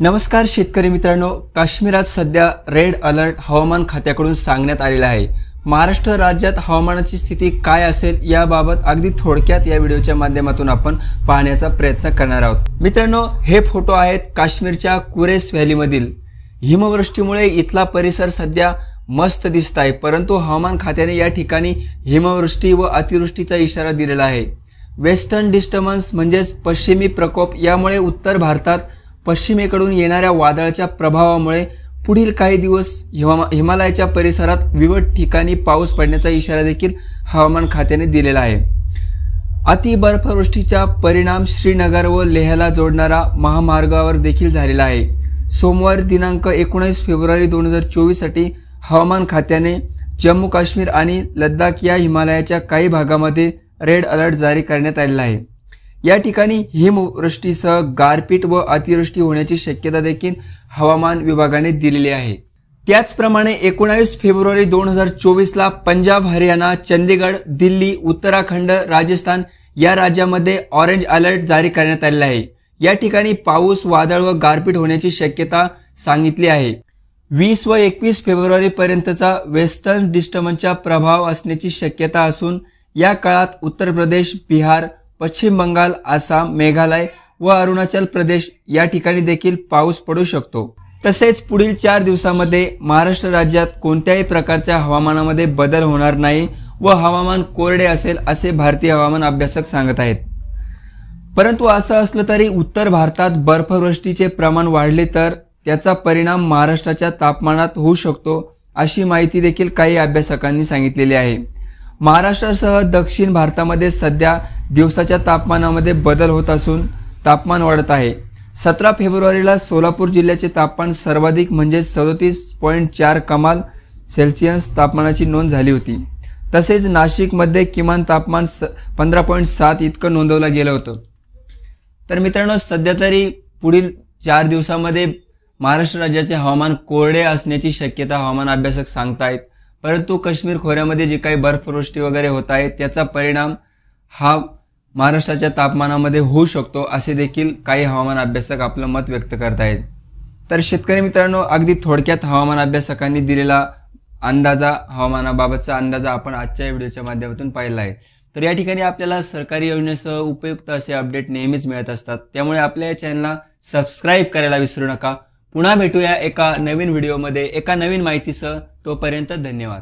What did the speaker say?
नमस्कार शेतकरी मित्रांनो, काश्मीरात सध्या रेड अलर्ट हवामान खात्याकडून सांगण्यात आलेला आहे। महाराष्ट्र राज्यात हवामानाची स्थिती काय असेल याबाबत अगदी थोडक्यात या व्हिडिओच्या माध्यमातून आपण पाहण्याचा प्रयत्न करणार आहोत। मित्रांनो, हे फोटो आहेत काश्मीरच्या कुरेस व्हॅलीमधील। हिमवृष्टीमुळे इथला परिसर सध्या मस्त दिसत आहे, परंतु हवामान खात्याने या ठिकाणी हिमवृष्टी व अतिवृष्टीचा इशारा दिलेला आहे। वेस्टर्न डिस्टर्बन्स म्हणजेच पश्चिमी प्रकोप यामुळे उत्तर भारतात पश्चिमेकडून येणाऱ्या वादळाच्या प्रभावामुळे पुढील काही दिवस हिमालयाच्या परिसरात विविध ठिकाणी पाऊस पडण्याचा इशारा देखील हवामान खात्याने दिलेला आहे। अति बर्फवृष्टीचा परिणाम श्रीनगर व लेहला जोडणारा महामार्गावर देखील झालेला आहे। सोमवार दिनांक 19 फेब्रुवारी 2024 साठी हवामान खात्याने जम्मू काश्मीर आणि लडाख या हिमालयाच्या काही भागामध्ये रेड अलर्ट जारी करण्यात आलेला आहे। या ठिकाणी हिमवृष्टीसह गारपीट व अतिवृष्टी होण्याची शक्यता देखील हवामान विभागाने दिलेली आहे। त्याचप्रमाणे 19 फेब्रुवारी 2024 ला पंजाब, हरियाणा, चंदीगड, दिल्ली, उत्तराखंड, राजस्थान या राज्यामध्ये ऑरेंज अलर्ट जारी करण्यात आलेला आहे। या ठिकाणी पाऊस, वादळ व गारपीट होण्याची शक्यता सांगितली आहे। 20 व 21 फेब्रुवारी पर्यंतचा वेस्टर्न डिस्टर्बन्सचा प्रभाव असण्याची शक्यता असून या काळात उत्तर प्रदेश, बिहार, पश्चिम बंगाल, आसाम, मेघालय व अरुणाचल प्रदेश या ठिकाणी देखील पाऊस पडू शकतो। तसेच पुढील 4 दिवसांमध्ये महाराष्ट्र राज्यात कोणत्याही प्रकारच्या हवामानामध्ये बदल होणार नाही व हवामान कोरडे असेल असे भारतीय हवामान अभ्यासक सांगत आहेत। परंतु असं असलं तरी उत्तर भारतात बर्फवृष्टीचे प्रमाण वाढले तर त्याचा परिणाम महाराष्ट्राच्या तापमानात होऊ शकतो अशी माहिती देखील काही अभ्यासकांनी सांगितलेली आहे। महाराष्ट्रासह दक्षिण भारतामध्ये सध्या दिवसाच्या तापमानामध्ये बदल होत असून तापमान वाढत आहे। 17 फेब्रुवारीला सोलापूर जिल्ह्याचे तापमान सर्वाधिक म्हणजे 37.4 कमाल सेल्सिअस तापमानाची नोंद झाली होती। तसेच नाशिकमध्ये किमान तापमान 15.7 इतकं नोंदवलं गेलं होतं। तर मित्रांनो, सध्या तरी पुढील 4 दिवसांमध्ये महाराष्ट्र राज्याचे हवामान कोरडे असण्याची शक्यता हवामान अभ्यासक सांगतायत। परंतु काश्मीर खोऱ्यामध्ये जे काही बर्फवृष्टी वगैरे होत आहे त्याचा परिणाम हा महाराष्ट्राच्या तापमानामध्ये होऊ शकतो असे देखील काही हवामान अभ्यासक आपलं मत व्यक्त करत आहेत। तर शेतकरी मित्रांनो, अगदी थोडक्यात हवामान अभ्यासकांनी दिलेला हवामानाबाबतचा अंदाजा आपण आजच्या व्हिडिओच्या माध्यमातून पाहिला आहे। तर या ठिकाणी आपल्याला सरकारी योजनेसह उपयुक्त असे अपडेट नेहमीच मिळत असतात, त्यामुळे आपल्या या चॅनलला सबस्क्राईब करायला विसरू नका। पुन्हा भेटूया एका नवीन व्हिडिओमध्ये एका नवीन माहितीसह। तोपर्यंत धन्यवाद।